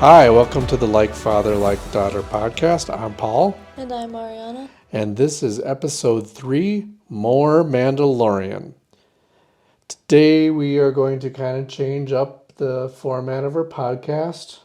Hi, welcome to the Like Father, Like Daughter podcast. I'm Paul. And I'm Mariana. And this is episode 3, More Mandalorian. Today we are going to kind of change up the format of our podcast.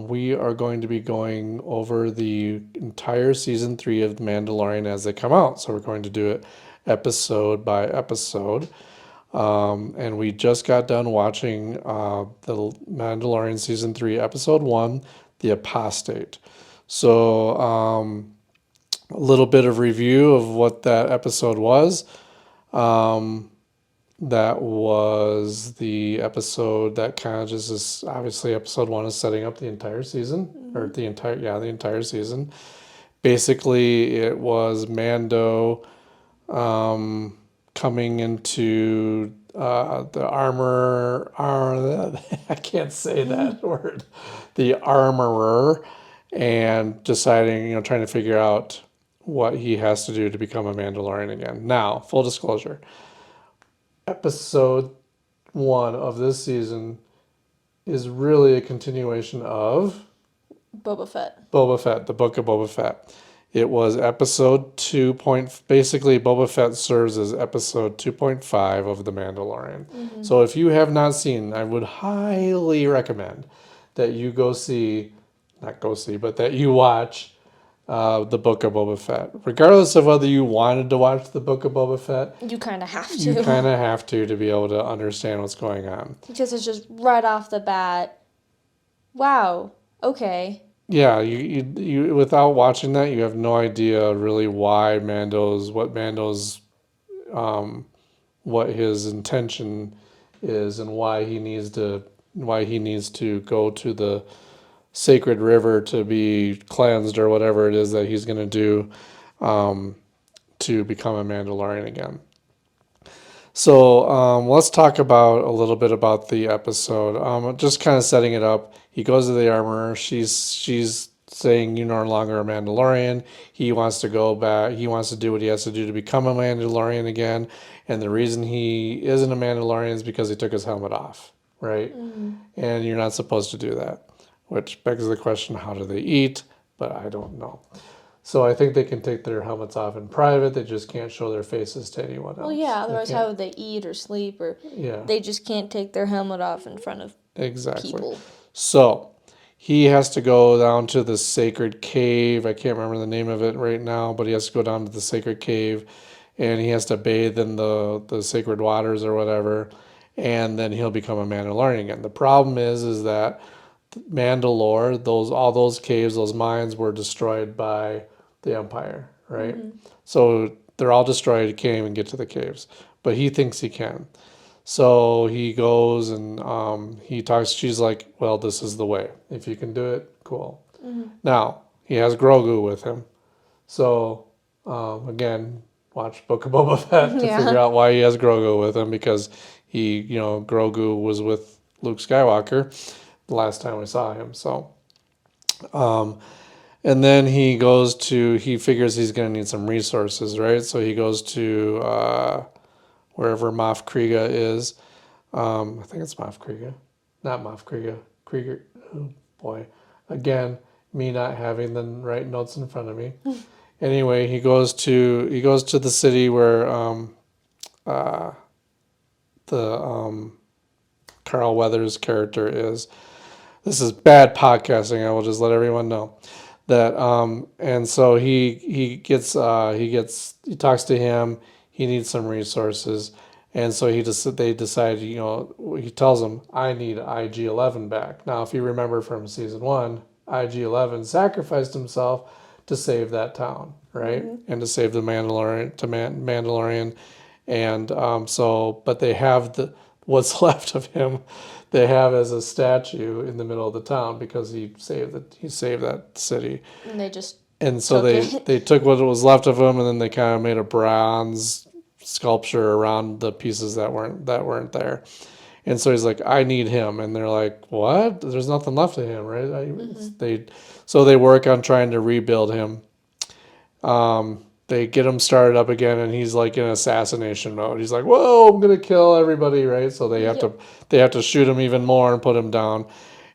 We are going to be going over the entire season 3 of Mandalorian as they come out. So we're going to do it episode by episode. And we just got done watching the Mandalorian season 3, episode 1, The Apostate. So a little bit of review of what that episode was. That was the episode that kind of just is, obviously episode 1 is setting up the entire season, or the entire season. Basically, it was Mando coming into the armor, I can't say that word, the armorer, and deciding, trying to figure out what he has to do to become a Mandalorian again. Now, full disclosure, episode 1 of this season is really a continuation of Boba Fett, the book of Boba Fett. It was episode 2. Basically, Boba Fett serves as episode 2.5 of The Mandalorian. Mm-hmm. So if you have not seen, I would highly recommend that you that you watch the book of Boba Fett. Regardless of whether you wanted to watch the book of Boba Fett, you kind of have to. You kind of have to be able to understand what's going on. Because it's just right off the bat, wow, okay. Yeah, you without watching that, you have no idea really why what his intention is, and why he needs to go to the sacred river to be cleansed, or whatever it is that he's going to do to become a Mandalorian again. So let's talk about a little bit about the episode. Just kind of setting it up. He goes to the armorer. She's saying, "You're no longer a Mandalorian." He wants to go back. He wants to do what he has to do to become a Mandalorian again. And the reason he isn't a Mandalorian is because he took his helmet off, right? Mm-hmm. And you're not supposed to do that, which begs the question: how do they eat? But I don't know. So I think they can take their helmets off in private. They just can't show their faces to anyone else. Well, yeah, otherwise how would they eat or sleep? Or they just can't take their helmet off in front of people. So he has to go down to the sacred cave. I can't remember the name of it right now, but he has to go down to the sacred cave, and he has to bathe in the sacred waters or whatever, and then he'll become a Mandalorian again. The problem is that Mandalore, all those caves, those mines were destroyed by the Empire, right? Mm-hmm. So they're all destroyed. He can't even get to the caves, but he thinks he can. So he goes and he talks. She's like, "Well, this is the way. If you can do it, cool." Mm-hmm. Now he has Grogu with him. So again, watch Book of Boba Fett to figure out why he has Grogu with him, because Grogu was with Luke Skywalker the last time we saw him. So, and then he figures he's going to need some resources, right? So he goes to wherever Moff Kriega is. I think it's Moff Kriega. Not Moff Kriega. Krieger. Oh, boy. Again, me not having the right notes in front of me. Anyway, he goes to the city where Carl Weathers' character is. This is bad podcasting. I will just let everyone know that. And so he talks to him. He needs some resources, and so they decide. He tells him, "I need IG-11 back." Now, if you remember from season 1, IG-11 sacrificed himself to save that town, right, and to save the Mandalorian, and but they have what's left of him, they have as a statue in the middle of the town because he saved that city. And they just And so took it. they took what was left of him, and then they kind of made a bronze sculpture around the pieces that weren't there. And so he's like, I need him, and they're like, what? There's nothing left of him, right? They work on trying to rebuild him. They get him started up again, and he's like in assassination mode. He's like, whoa, I'm gonna kill everybody, right? So they have to shoot him even more and put him down.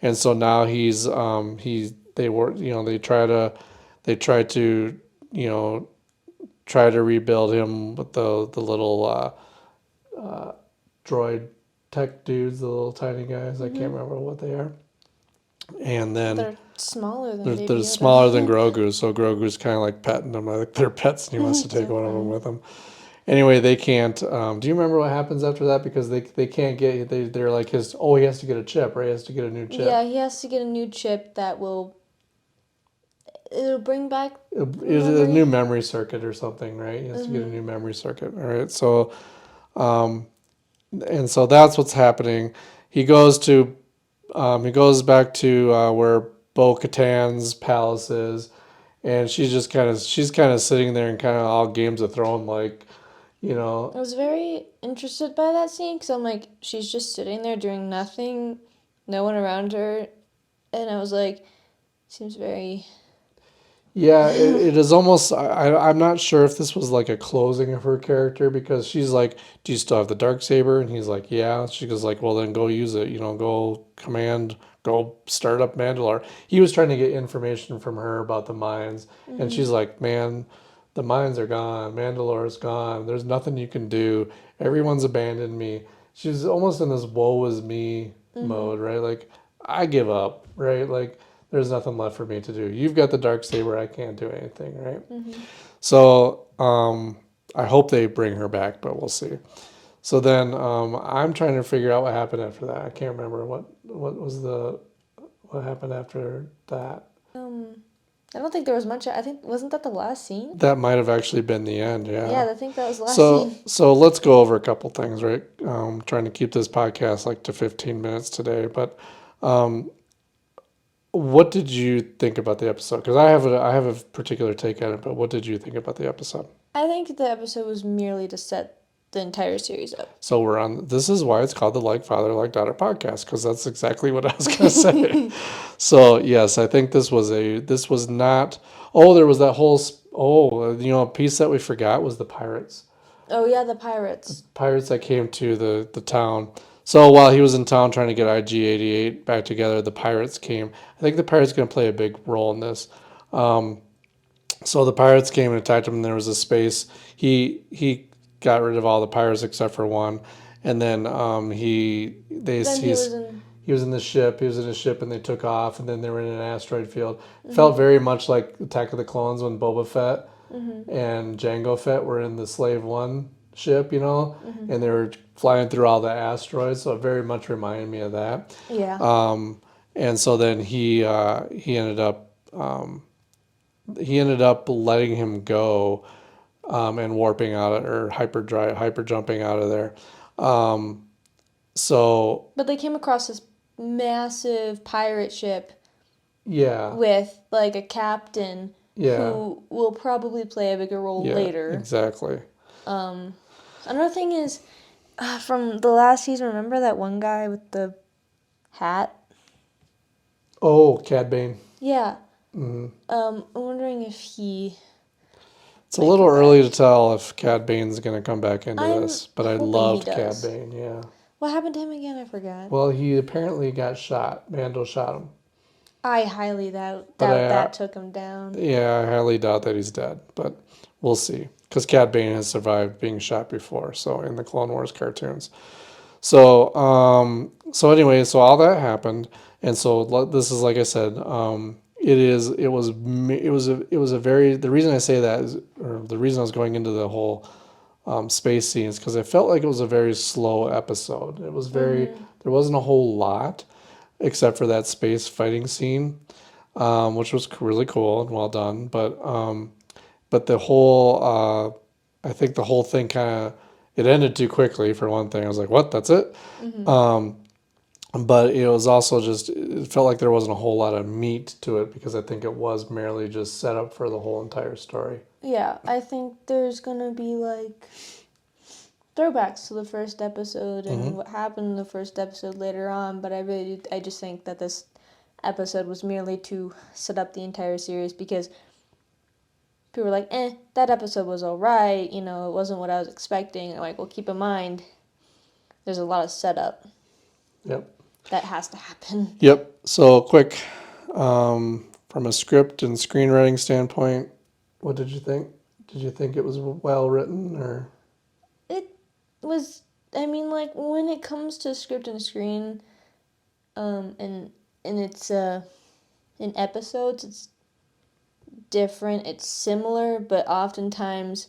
And so now they try to rebuild him with the little droid tech dudes, the little tiny guys. I can't remember what they are. And then they're smaller than they're smaller than Grogu, so Grogu's kind of like petting them like they're pets, and he wants to take one of them with him. Anyway, they can't. Do you remember what happens after that? Because they can't get. They're like he has to get a chip, right? He has to get a new chip. Yeah, he has to get a new chip that it'll bring back a new memory circuit or something, right? He has to get a new memory circuit. All right, so and so that's what's happening. He goes back to where Bo-Katan's palace is, and she's kind of sitting there and kind of all Games of Thrones like, I was very interested by that scene because I'm like, she's just sitting there doing nothing, no one around her, and I was like, seems very. Yeah, it is almost. I'm not sure if this was like a closing of her character because she's like, "Do you still have the Darksaber?" And he's like, "Yeah." She goes like, "Well, then go use it. Go start up Mandalore." He was trying to get information from her about the mines, and she's like, "Man, the mines are gone. Mandalore's gone. There's nothing you can do. Everyone's abandoned me." She's almost in this "woe is me" mode, right? Like, I give up, right? Like, there's nothing left for me to do. You've got the Darksaber. I can't do anything, right? So I hope they bring her back, but we'll see. So then I'm trying to figure out what happened after that. I can't remember what happened after that. I don't think there was much. I think wasn't that the last scene? That might have actually been the end. Yeah. Yeah, I think that was the last scene. So let's go over a couple things, right? Trying to keep this podcast like to 15 minutes today, but. What did you think about the episode? Because I have a particular take on it, but what did you think about the episode? I think the episode was merely to set the entire series up. So this is why it's called the Like Father, Like Daughter podcast, because that's exactly what I was going to say. So yes, I think this was not, there was that whole, a piece that we forgot was the pirates. Oh yeah, the pirates. The pirates that came to the town. So while he was in town trying to get IG-88 back together, the pirates came. I think the pirates going to play a big role in this. So the pirates came and attacked him, and there was a space. He got rid of all the pirates except for one, and then he was in the ship. He was in a ship, and they took off, and then they were in an asteroid field. Felt very much like Attack of the Clones when Boba Fett and Jango Fett were in the Slave One ship, and they were flying through all the asteroids, so it very much reminded me of that. Yeah. And so then he ended up letting him go, and warping out or hyper jumping out of there. But they came across this massive pirate ship. Yeah. With like a captain. Yeah. Who will probably play a bigger role later. Exactly. Another thing is, from the last season, remember that one guy with the hat? Oh, Cad Bane. Yeah. I'm wondering if he... It's a little early to tell if Cad Bane's going to come back into this, but I loved Cad Bane, yeah. What happened to him again? I forgot. Well, he apparently got shot. Mando shot him. I highly doubt that took him down. Yeah, I highly doubt that he's dead, but we'll see. Because Cad Bane has survived being shot before, so in the Clone Wars cartoons. So anyway, so all that happened, and so this is like I said, the reason I say that is, or the reason I was going into the whole space scenes, because I felt like it was a very slow episode. It was there wasn't a whole lot, except for that space fighting scene, which was really cool and well done. But the whole, I think the whole thing kind of it ended too quickly for one thing. I was like, what? That's it? Mm-hmm. But it was also just, it felt like there wasn't a whole lot of meat to it because I think it was merely just set up for the whole entire story. Yeah, I think there's gonna be like throwbacks to the first episode and Mm-hmm. what happened in the first episode later on, but I just think that this episode was merely to set up the entire series because people were like, that episode was alright, it wasn't what I was expecting. I'm like, well, keep in mind, there's a lot of setup Yep. that has to happen. Yep. So quick, from a script and screenwriting standpoint, what did you think? Did you think it was well written or? It was, like, when it comes to script and screen, and it's, in episodes, it's different, it's similar, but oftentimes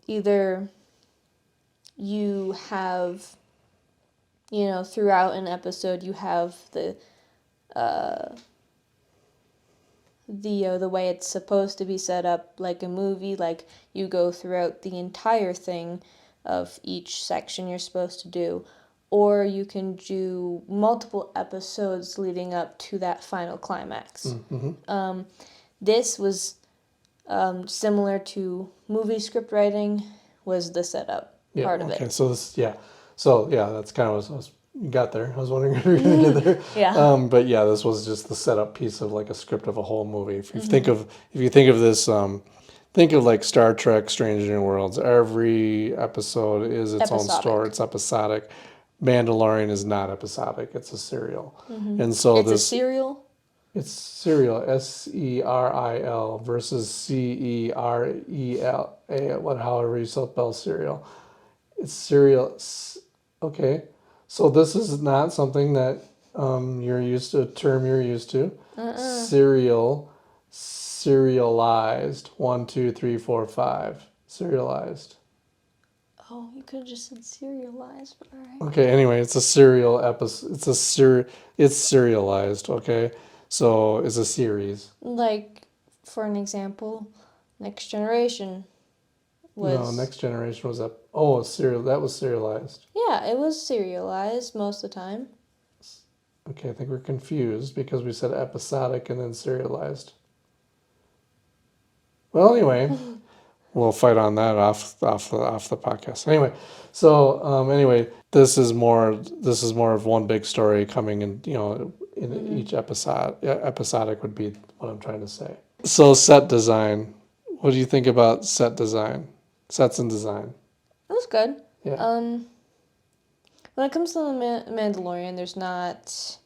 either you have, throughout an episode you have the way it's supposed to be set up like a movie, like you go throughout the entire thing of each section you're supposed to do, or you can do multiple episodes leading up to that final climax. Mm-hmm. This was similar to movie script writing, was the setup Yeah. part of Okay. it. So this, yeah. So yeah, that's kind of what you got there. I was wondering if you were gonna get there. Yeah. But yeah, this was just the setup piece of like a script of a whole movie. If you Mm-hmm. think of this, think of like Star Trek, Strange New Worlds. Every episode is its own Episodic. story. It's episodic. Mandalorian is not episodic. It's a serial. Mm-hmm. And so It's a this serial. it's serial, Seril versus Cerel. However you spell serial. It's serial. Okay, so this is not something that you're used to. A term you're used to. Serial, serialized. 1, 2, 3, 4, 5. Serialized. Oh, you could have just said serialized, but all right. Okay. Anyway, it's a serial episode. It's serialized. Okay. So it's a series. Like, for an example, Next Generation was... No, Next Generation was up. Oh, serial. That was serialized. Yeah, it was serialized most of the time. Okay, I think we're confused because we said episodic and then serialized. Well, anyway, we'll fight on that off the podcast. Anyway, so this is more of one big story coming in. In each episode. Yeah, episodic would be what I'm trying to say. So set design. What do you think about set design? Sets and design. It was good. Yeah. When it comes to the Mandalorian, there's not...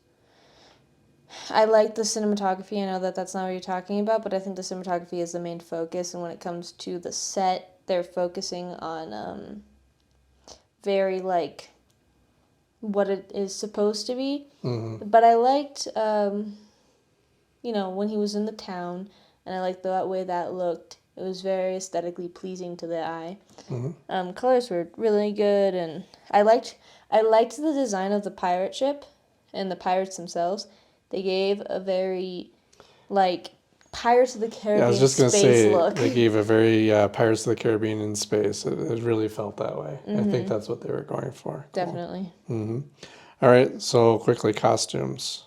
I like the cinematography. I know that that's not what you're talking about, but I think the cinematography is the main focus. And when it comes to the set, they're focusing on very, like, what it is supposed to be. Mm-hmm. But I liked, when he was in the town, and I liked the way that looked. It was very aesthetically pleasing to the eye. Mm-hmm. Colors were really good, and I liked the design of the pirate ship and the pirates themselves. They gave a very, like, Pirates of the Caribbean Yeah, I was just going to say look. they gave a very Pirates of the Caribbean in space. It really felt that way. I think that's what they were going for. Definitely. Cool. Mm-hmm. All right, so quickly, costumes.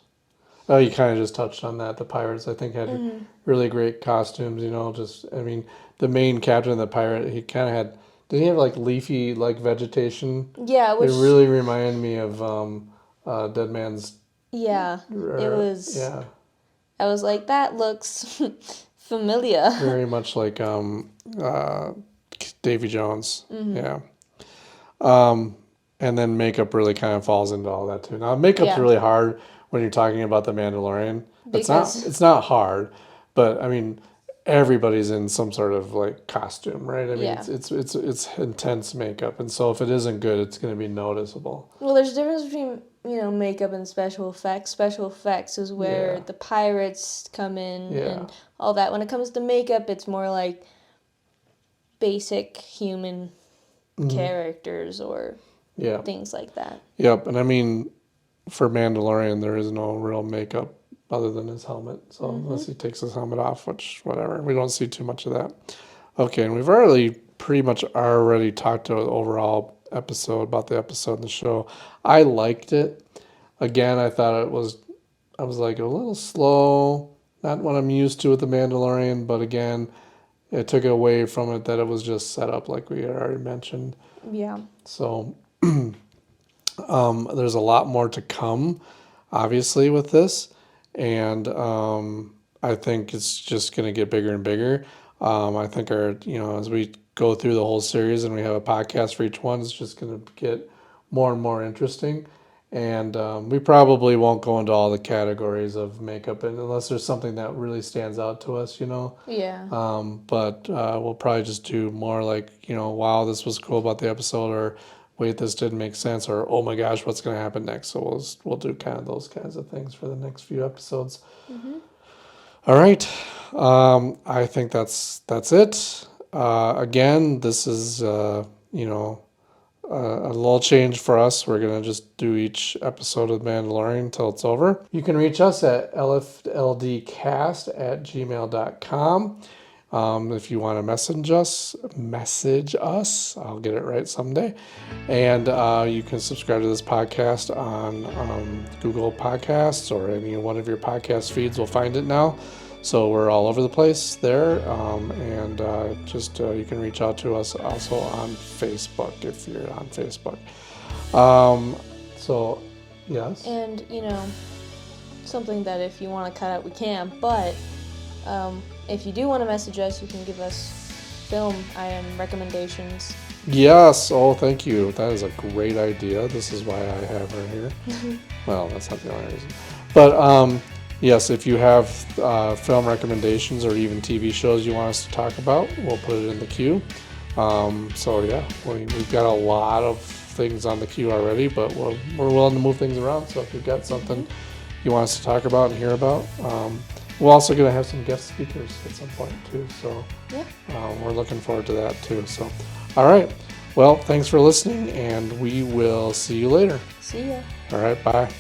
Oh, you kind of just touched on that. The pirates, I think, had really great costumes. The main captain of the pirate, he kind of had. Didn't he have like leafy like vegetation? Yeah, which... It really reminded me of Dead Man's. Yeah, it was... Yeah. I was like, that looks familiar. Very much like Davy Jones. Mm-hmm. Yeah. And then makeup really kind of falls into all that too. Now makeup's really hard when you're talking about the Mandalorian. It's not hard, but I mean everybody's in some sort of like costume, right? I mean it's intense makeup, and so if it isn't good, it's going to be noticeable. Well, there's a difference between makeup and special effects. Special effects is where the pirates come in and all that. When it comes to makeup, it's more like basic human characters or things like that. Yep, and I mean, for Mandalorian, there is no real makeup other than his helmet. So unless he takes his helmet off, which whatever, we don't see too much of that. Okay, and we've already pretty much already talked to the overall episode about the episode and the show. I liked it. Again, I thought I was like a little slow, not what I'm used to with the Mandalorian, but again, it took away from it that it was just set up like we had already mentioned. Yeah. So there's a lot more to come, obviously, with this, and I think it's just going to get bigger and bigger. I think as we go through the whole series and we have a podcast for each one, it's just going to get more and more interesting. And we probably won't go into all the categories of makeup unless there's something that really stands out to us, Yeah. But we'll probably just do more like, wow, this was cool about the episode, or wait, this didn't make sense, or oh my gosh, what's going to happen next? So we'll do kind of those kinds of things for the next few episodes. Mm-hmm. All right, I think that's it. Again, this is a little change for us. We're going to just do each episode of Mandalorian until it's over. You can reach us at lfldcast@gmail.com. If you want to message us, I'll get it right someday. And you can subscribe to this podcast on Google Podcasts or any one of your podcast feeds will find it now. So we're all over the place there, and you can reach out to us also on Facebook if you're on Facebook. So, yes. And, something that if you want to cut out, we can, but if you do want to message us, you can give us film item recommendations. Yes. Oh, thank you. That is a great idea. This is why I have her here. Well, that's not the only reason. But, yes, if you have film recommendations or even TV shows you want us to talk about, we'll put it in the queue. We've got a lot of things on the queue already, but we're willing to move things around. So if you've got something you want us to talk about and hear about, we're also going to have some guest speakers at some point too. So we're looking forward to that too. So, all right. Well, thanks for listening, and we will see you later. See ya. All right. Bye.